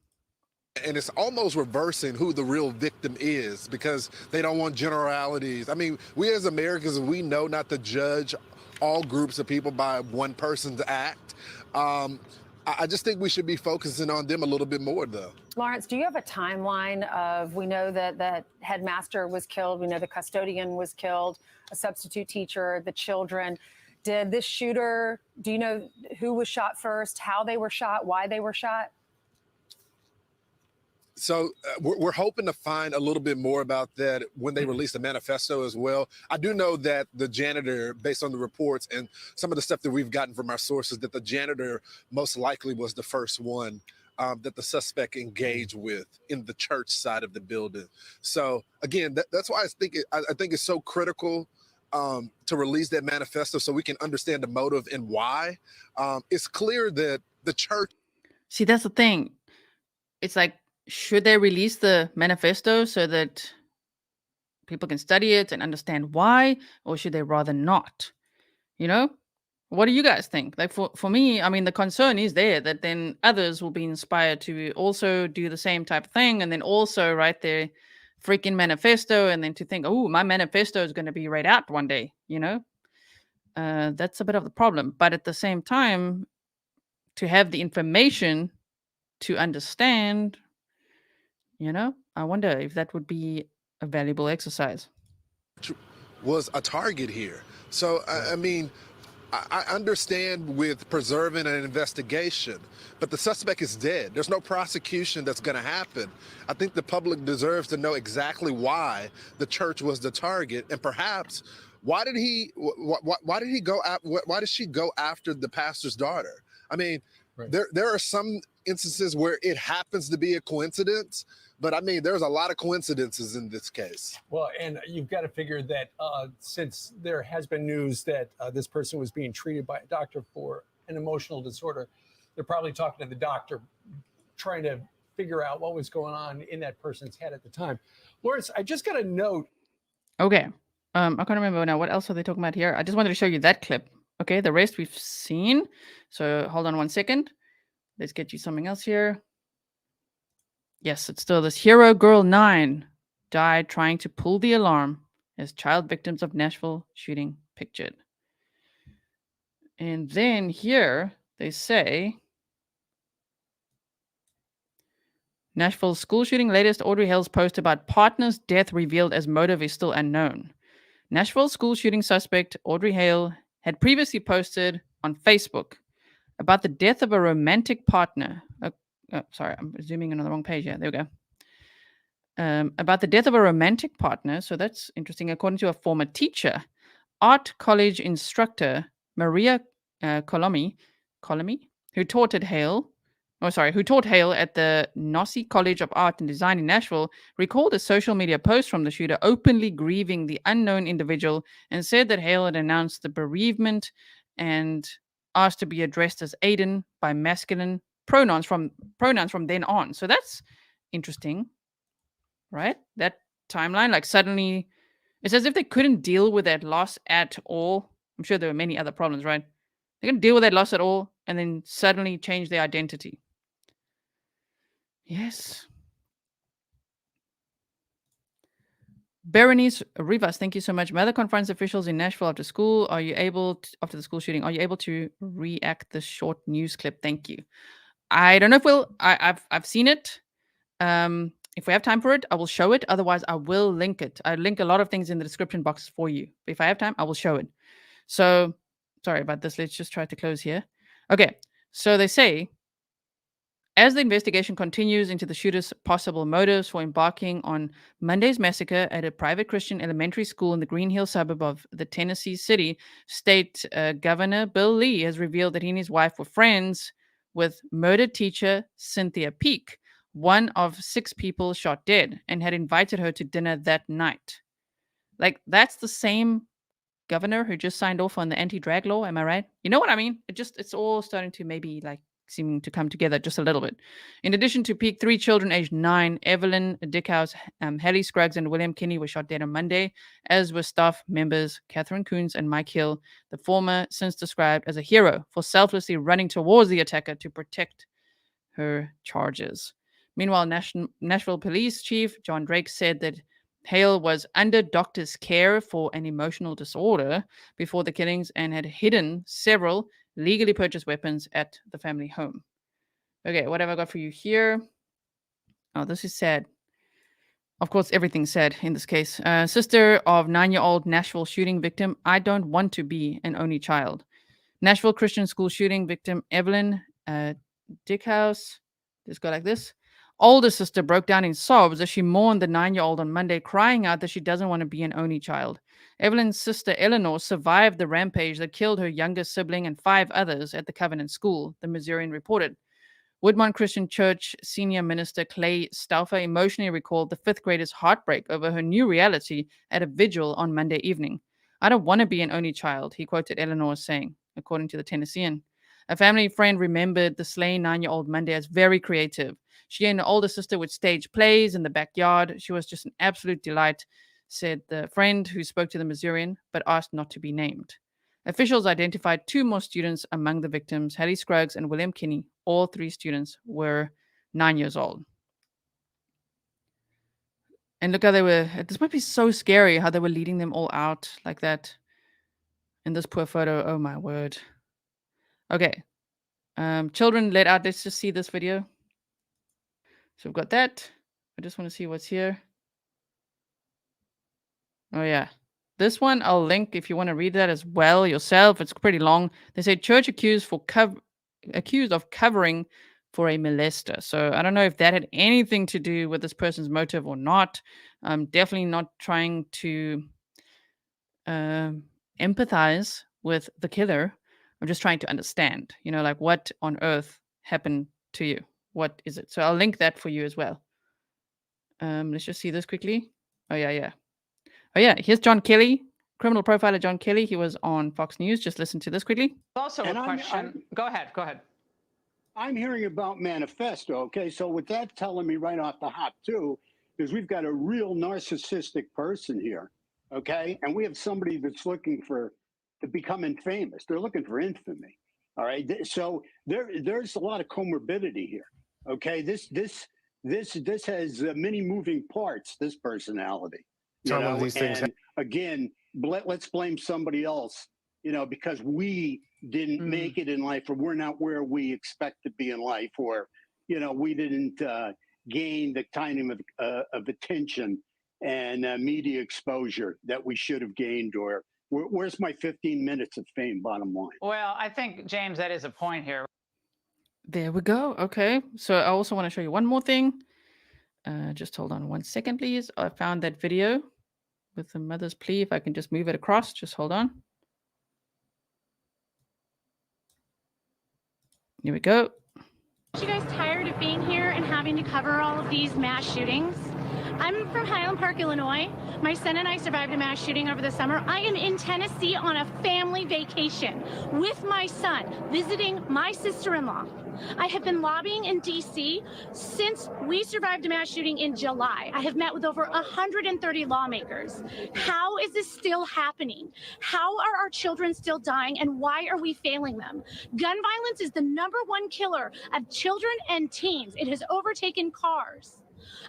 And it's almost reversing who the real victim is because they don't want generalities. I mean, we as Americans, we know not to judge all groups of people by one person's act. I just think we should be focusing on them a little bit more, though. Lawrence, do you have a timeline of, we know that the headmaster was killed, we know the custodian was killed, a substitute teacher, the children. Did this shooter, do you know who was shot first, how they were shot, why they were shot? So we're hoping to find a little bit more about that when they release the manifesto as well. I do know that the janitor, based on the reports and some of the stuff that we've gotten from our sources, that the janitor most likely was the first one that the suspect engaged with in the church side of the building. So again, that's why I think it's so critical to release that manifesto so we can understand the motive and why. It's clear that the church. See, that's the thing. It's like, should they release the manifesto so that people can study it and understand why, or should they rather not? You know, what do you guys think? Like for me, I mean, the concern is there that then others will be inspired to also do the same type of thing, and then also write their freaking manifesto, and then to think, oh, my manifesto is going to be read out one day. You know, that's a bit of the problem. But at the same time, to have the information to understand. You know, I wonder if that would be a valuable exercise. Was a target here. So, I mean, I understand with preserving an investigation, but the suspect is dead. There's no prosecution that's going to happen. I think the public deserves to know exactly why the church was the target, and perhaps why did she go after the pastor's daughter? I mean, right. There are some instances where it happens to be a coincidence, but I mean, there's a lot of coincidences in this case. Well, and you've got to figure that since there has been news that this person was being treated by a doctor for an emotional disorder, they're probably talking to the doctor, trying to figure out what was going on in that person's head at the time. Lawrence, I just got a note. Okay. I can't remember now. What else are they talking about here? I just wanted to show you that clip. Okay, the rest we've seen. So hold on one second. Let's get you something else here. Yes, it's still this. Hero Girl 9 died trying to pull the alarm as child victims of Nashville shooting pictured. And then here they say, Nashville school shooting, latest Audrey Hale's post about partner's death revealed as motive is still unknown. Nashville school shooting suspect Audrey Hale had previously posted on Facebook about the death of a romantic partner. Sorry, I'm zooming in on the wrong page here. There we go. About the death of a romantic partner. So that's interesting. According to a former teacher, art college instructor Maria Colomi, who taught Hale at the Nossi College of Art and Design in Nashville, recalled a social media post from the shooter openly grieving the unknown individual and said that Hale had announced the bereavement and asked to be addressed as Aiden by masculine pronouns from then on. So that's interesting, right? That timeline, like suddenly, it's as if they couldn't deal with that loss at all. I'm sure there were many other problems, right? They couldn't deal with that loss at all and then suddenly change their identity. Yes. Berenice Rivas, thank you so much. Mother confronts officials in Nashville after school. After the school shooting, are you able to react this short news clip? Thank you. I don't know if I've seen it. If we have time for it, I will show it. Otherwise, I will link it. I link a lot of things in the description box for you. But if I have time, I will show it. So, sorry about this. Let's just try to close here. Okay. So they say, as the investigation continues into the shooter's possible motives for embarking on Monday's massacre at a private Christian elementary school in the Green Hill suburb of the Tennessee City, State Governor Bill Lee has revealed that he and his wife were friends with murdered teacher Cynthia Peak, one of 6 people shot dead, and had invited her to dinner that night. Like, that's the same governor who just signed off on the anti-drag law. Am I right? You know what I mean? It's all starting to maybe like seeming to come together just a little bit. In addition to Peak, 3 children aged 9, Evelyn Dieckhaus, Hailey Scruggs, and William Kenney were shot dead on Monday, as were staff members Katherine Koonce and Mike Hill, the former since described as a hero for selflessly running towards the attacker to protect her charges. Meanwhile, Nashville Police Chief John Drake said that Hale was under doctor's care for an emotional disorder before the killings and had hidden several legally purchased weapons at the family home. Okay, what have I got for you here? Oh, this is sad. Of course, everything's sad in this case. Sister of 9-year-old Nashville shooting victim, I don't want to be an only child. Nashville Christian school shooting victim Evelyn Dieckhaus, just go like this. Older sister broke down in sobs as she mourned the 9-year-old on Monday, crying out that she doesn't want to be an only child. Evelyn's sister Eleanor survived the rampage that killed her younger sibling and 5 others at the Covenant School, the Missourian reported. Woodmont Christian Church senior minister Clay Stauffer emotionally recalled the 5th grader's heartbreak over her new reality at a vigil on Monday evening. I don't want to be an only child, he quoted Eleanor as saying, according to the Tennessean. A family friend remembered the slain 9-year-old Monday as very creative. She and her older sister would stage plays in the backyard. She was just an absolute delight, said the friend who spoke to the Missourian, but asked not to be named. Officials identified 2 more students among the victims, Hailey Scruggs and William Kenney. All 3 students were 9 years old. And look how they were, this might be so scary how they were leading them all out like that. In this poor photo, oh my word. Okay. Children let out. Let's just see this video. So we've got that. I just want to see what's here. Oh, yeah. This one I'll link if you want to read that as well yourself. It's pretty long. They say church accused of covering for a molester. So I don't know if that had anything to do with this person's motive or not. I'm definitely not trying to empathize with the killer. I'm just trying to understand, like what on earth happened to you? What is it? So I'll link that for you as well. Let's just see this quickly. Oh, yeah. Oh, yeah. Here's John Kelly, criminal profiler John Kelly. He was on Fox News. Just listen to this quickly. Also a question. Go ahead. I'm hearing about manifesto. Okay. So with that telling me right off the hop too, is we've got a real narcissistic person here. Okay. And we have somebody that's looking to become infamous. They're looking for infamy. All right. So there's a lot of comorbidity here. Okay. This has many moving parts, this personality. One of these things. And again, let's blame somebody else, because we didn't make it in life, or we're not where we expect to be in life, or, we didn't gain the kind of attention and media exposure that we should have gained, or Where's my 15 minutes of fame, bottom line? Well, I think, James, that is a point here. There we go. Okay. So I also want to show you one more thing. Just hold on 1 second, please. I found that video with the mother's plea. If I can just move it across, just hold on. Here we go. Are you guys tired of being here and having to cover all of these mass shootings? I'm from Highland Park, Illinois. My son and I survived a mass shooting over the summer. I am in Tennessee on a family vacation with my son, visiting my sister-in-law. I have been lobbying in D.C. since we survived a mass shooting in July. I have met with over 130 lawmakers. How is this still happening? How are our children still dying, and why are we failing them? Gun violence is the #1 killer of children and teens. It has overtaken cars.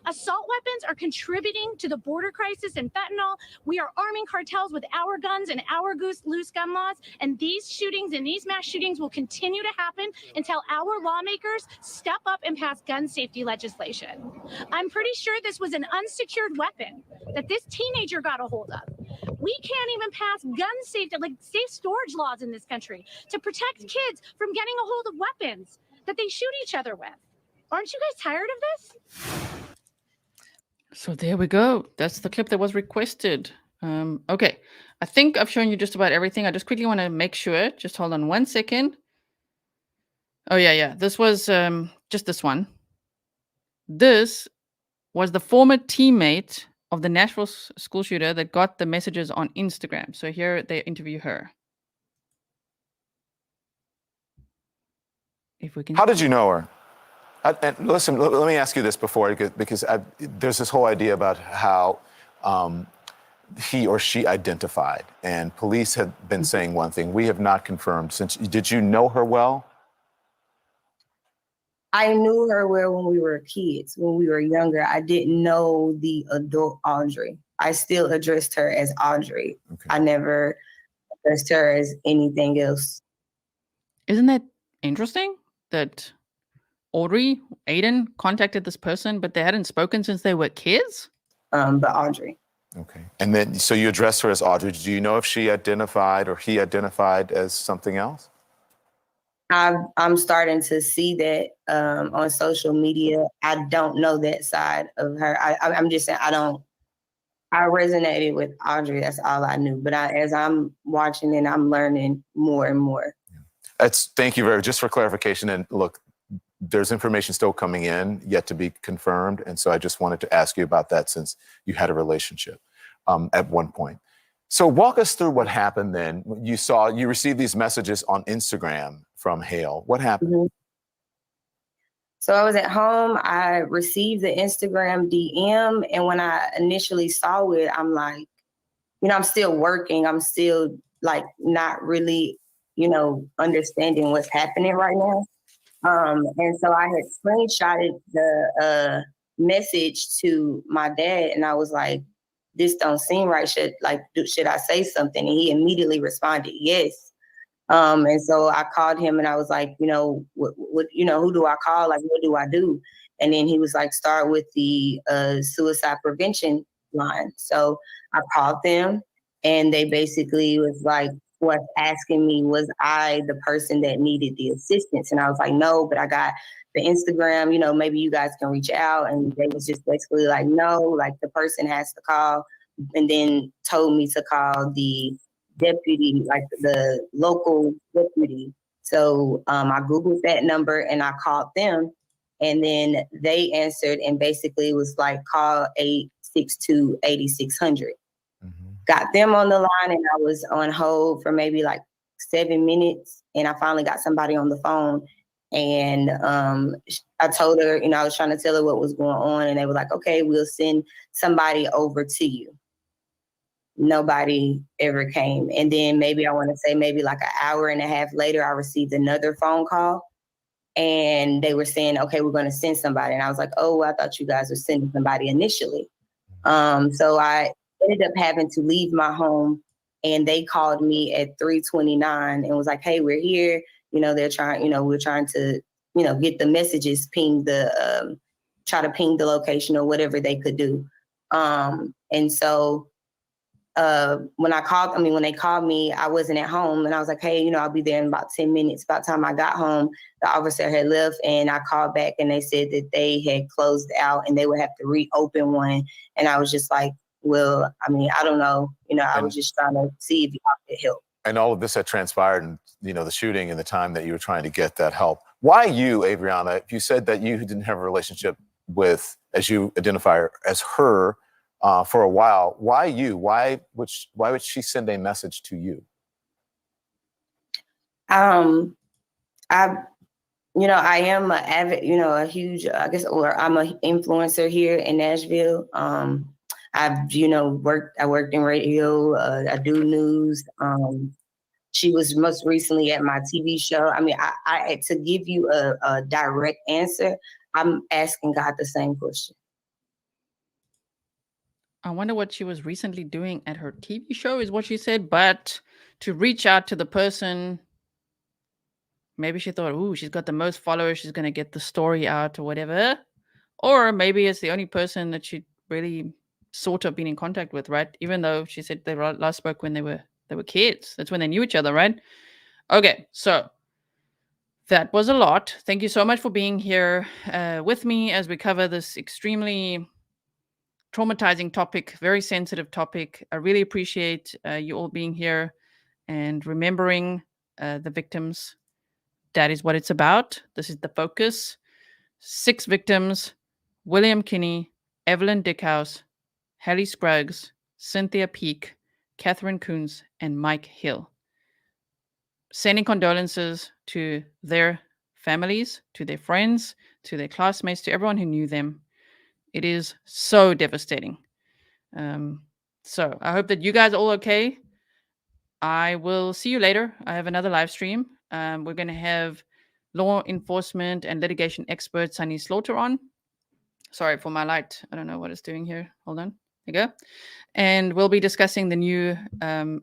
Assault weapons are contributing to the border crisis and fentanyl. We are arming cartels with our guns and our loose gun laws. And these shootings and these mass shootings will continue to happen until our lawmakers step up and pass gun safety legislation. I'm pretty sure this was an unsecured weapon that this teenager got a hold of. We can't even pass gun safety, like safe storage laws in this country to protect kids from getting a hold of weapons that they shoot each other with. Aren't you guys tired of this? So there we go. That's the clip that was requested. Okay. I think I've shown you just about everything. I just quickly want to make sure. Just hold on 1 second. Oh, yeah. This was just this one. This was the former teammate of the Nashville school shooter that got the messages on Instagram. So here they interview her. If we can. How did you know her? And listen, let me ask you this before, because there's this whole idea about how he or she identified, and police had been saying one thing. We have not confirmed. Did you know her well? I knew her well when we were kids, when we were younger. I didn't know the adult Audrey. I still addressed her as Audrey. Okay. I never addressed her as anything else. Isn't that interesting that Audrey, Aiden contacted this person, but they hadn't spoken since they were kids? But Audrey. Okay. And then, so you addressed her as Audrey. Do you know if she identified or he identified as something else? I'm starting to see that on social media. I don't know that side of her. I'm just saying I resonated with Audrey. That's all I knew. But as I'm watching and I'm learning more and more. Thank you very much. Just for clarification, and look, there's information still coming in yet to be confirmed. And so I just wanted to ask you about that since you had a relationship at one point. So walk us through what happened then. You received these messages on Instagram from Hale. What happened? Mm-hmm. So I was at home. I received the Instagram DM. And when I initially saw it, I'm like, I'm still working. I'm still like not really, understanding what's happening right now. And so I had screenshotted the message to my dad, and I was like, "This don't seem right. Should I say something?" And he immediately responded, "Yes." And so I called him, and I was like, what who do I call? Like, what do I do? And then he was like, "Start with the suicide prevention line." So I called them, and they basically was asking me, was I the person that needed the assistance? And I was like, no, but I got the Instagram, maybe you guys can reach out. And they was just basically like, no, like the person has to call, and then told me to call the deputy, like the local deputy. So I Googled that number and I called them, and then they answered and basically was like, call 862-8600. Got them on the line, and I was on hold for maybe like 7 minutes, and I finally got somebody on the phone, and I told her, I was trying to tell her what was going on, and they were like, okay, we'll send somebody over to you. Nobody ever came. And then maybe like an hour and a half later, I received another phone call, and they were saying, okay, we're going to send somebody. And I was like, oh, I thought you guys were sending somebody initially. So I ended up having to leave my home, and they called me at 3:29 and was like, hey, we're here. They're trying, we're trying to, get the messages, try to ping the location or whatever they could do. And so when they called me, I wasn't at home, and I was like, hey, you know, I'll be there in about 10 minutes. By the time I got home, the officer had left, and I called back, and they said that they had closed out and they would have to reopen one. And I was just like, well, I mean, I don't know. You know, I was just trying to see if y'all could help. And all of this had transpired, and you know, the shooting and the time that you were trying to get that help. Why you, Adriana? You said that you didn't have a relationship with, as you identify her, as her for a while. Why you? Why would she send a message to you? I am an avid, a huge, I'm an influencer here in Nashville. I worked in radio. I do news. She was most recently at my TV show. I mean, I to give you a direct answer, I'm asking God the same question. I wonder what she was recently doing at her TV show, is what she said. But to reach out to the person, maybe she thought, ooh, she's got the most followers, she's going to get the story out or whatever. Or maybe it's the only person that she really sort of been in contact with, right? Even though she said they last spoke when they were kids. That's when they knew each other, right? Okay, so that was a lot. Thank you so much for being here with me as we cover this extremely traumatizing topic, very sensitive topic. I really appreciate you all being here and remembering the victims. That is what it's about. This is the focus. 6 victims: William Kenney, Evelyn Dieckhaus, Hailey Scruggs, Cynthia Peak, Katherine Koonce, and Mike Hill. Sending condolences to their families, to their friends, to their classmates, to everyone who knew them. It is so devastating. So I hope that you guys are all okay. I will see you later. I have another live stream. We're going to have law enforcement and litigation expert Sunny Slaughter on. Sorry for my light. I don't know what it's doing here. Hold on. There you go. And we'll be discussing the new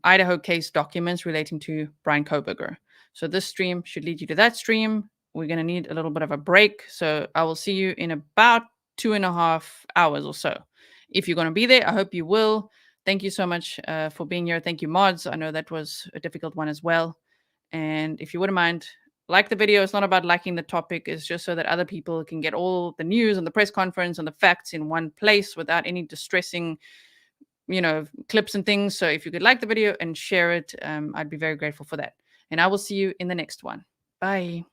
Idaho case documents relating to Brian Koberger. So this stream should lead you to that stream. We're going to need a little bit of a break. So I will see you in about 2.5 hours or so. If you're going to be there, I hope you will. Thank you so much for being here. Thank you, mods. I know that was a difficult one as well. And if you wouldn't mind, like the video. It's not about liking the topic. It's just so that other people can get all the news and the press conference and the facts in one place without any distressing, clips and things. So if you could like the video and share it, I'd be very grateful for that. And I will see you in the next one. Bye.